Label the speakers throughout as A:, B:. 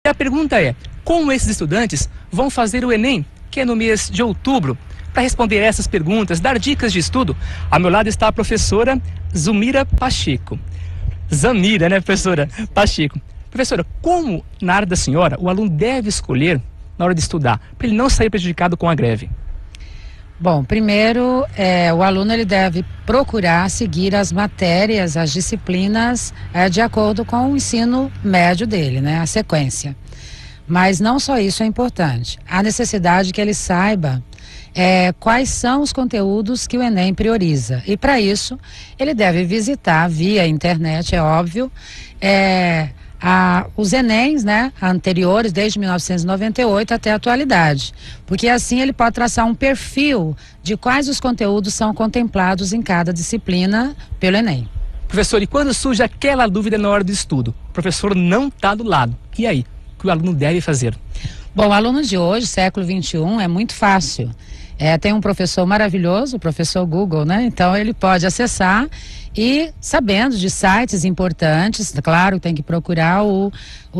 A: E a pergunta é, como esses estudantes vão fazer o Enem, que é no mês de outubro? Para responder essas perguntas, dar dicas de estudo, ao meu lado está a professora Zumira Pacheco. Zamira, né, professora Pacheco? Professora, como, na área da senhora, o aluno deve escolher na hora de estudar, para ele não sair prejudicado com a greve?
B: Bom, primeiro, o aluno ele deve procurar seguir as matérias, as disciplinas, de acordo com o ensino médio dele, né, a sequência. Mas não só isso é importante. Há necessidade que ele saiba quais são os conteúdos que o Enem prioriza. E para isso, ele deve visitar via internet, é óbvio, os Enems, né, anteriores, desde 1998 até a atualidade. Porque assim ele pode traçar um perfil de quais os conteúdos são contemplados em cada disciplina pelo Enem.
A: Professor, e quando surge aquela dúvida na hora do estudo? O professor não está do lado. E aí? O que o aluno deve fazer?
B: Bom, o aluno de hoje, século XXI, é muito fácil. Tem um professor maravilhoso, o professor Google, né? Então ele pode acessar e, sabendo de sites importantes, claro, tem que procurar o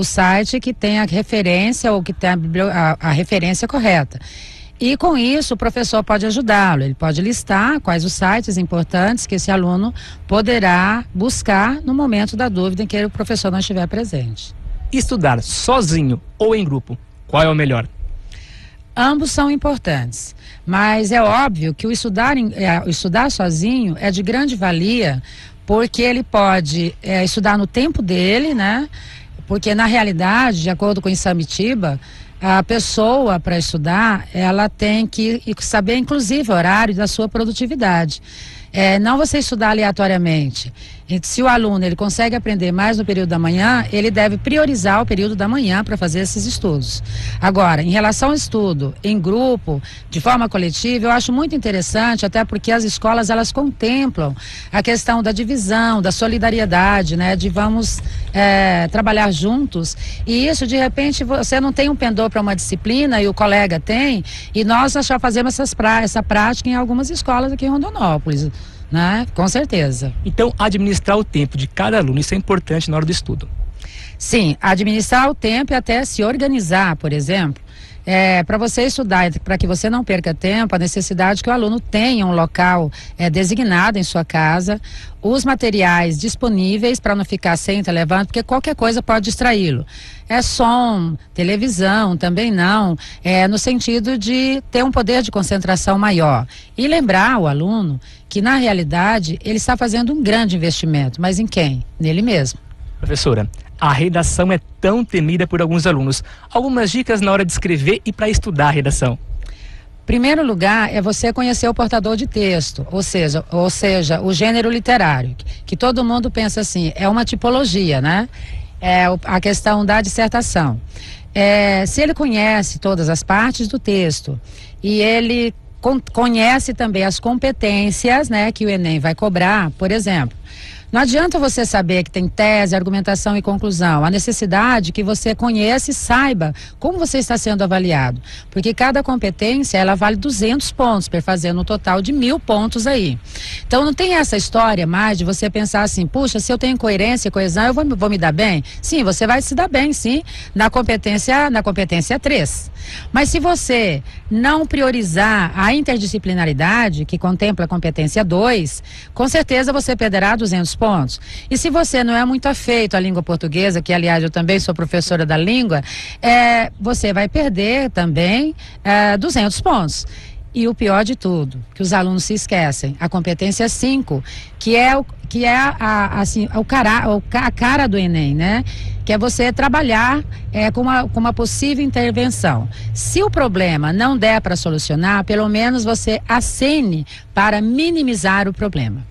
B: site que tem a referência ou que tem a referência correta. E com isso o professor pode ajudá-lo, ele pode listar quais os sites importantes que esse aluno poderá buscar no momento da dúvida em que o professor não estiver presente.
A: Estudar sozinho ou em grupo, qual é o melhor?
B: Ambos são importantes, mas é óbvio que o estudar sozinho é de grande valia, porque ele pode estudar no tempo dele, né? Porque na realidade, de acordo com o Isamitiba, a pessoa para estudar, ela tem que saber inclusive o horário da sua produtividade. Não você estudar aleatoriamente. Se o aluno ele consegue aprender mais no período da manhã, ele deve priorizar o período da manhã para fazer esses estudos. Agora, em relação ao estudo em grupo, de forma coletiva, eu acho muito interessante, até porque as escolas elas contemplam a questão da divisão, da solidariedade, né, de vamos trabalhar juntos. E isso, de repente, você não tem um pendor para uma disciplina e o colega tem, e nós já fazemos essa prática em algumas escolas aqui em Rondonópolis. Né? Com certeza.
A: Então, administrar o tempo de cada aluno, isso é importante na hora do estudo.
B: Sim, administrar o tempo e até se organizar, por exemplo. Para você estudar, para que você não perca tempo, a necessidade que o aluno tenha um local designado em sua casa, os materiais disponíveis para não ficar sem telefone, porque qualquer coisa pode distraí-lo. Som, televisão, também não, no sentido de ter um poder de concentração maior. E lembrar o aluno que, na realidade, ele está fazendo um grande investimento, mas em quem? Nele mesmo.
A: Professora, a redação é tão temida por alguns alunos. Algumas dicas na hora de escrever e para estudar a redação.
B: Primeiro lugar é você conhecer o portador de texto, ou seja, o gênero literário, que todo mundo pensa assim, é uma tipologia, né? A questão da dissertação. Se ele conhece todas as partes do texto e ele conhece também as competências, né, que o Enem vai cobrar, por exemplo. Não adianta você saber que tem tese, argumentação e conclusão. A necessidade que você conheça e saiba como você está sendo avaliado. Porque cada competência, ela vale 200 pontos, fazendo um total de 1000 pontos aí. Então não tem essa história mais de você pensar assim, puxa, se eu tenho coerência e coesão, eu vou me dar bem? Sim, você vai se dar bem, sim, na competência 3. Mas se você não priorizar a interdisciplinaridade, que contempla a competência 2, com certeza você perderá 200 pontos. E se você não é muito afeito à língua portuguesa, que aliás eu também sou professora da língua, você vai perder também 200 pontos. E o pior de tudo, que os alunos se esquecem, a competência 5, que é a cara do Enem, né? Que é você trabalhar com uma possível intervenção. Se o problema não der para solucionar, pelo menos você acene para minimizar o problema.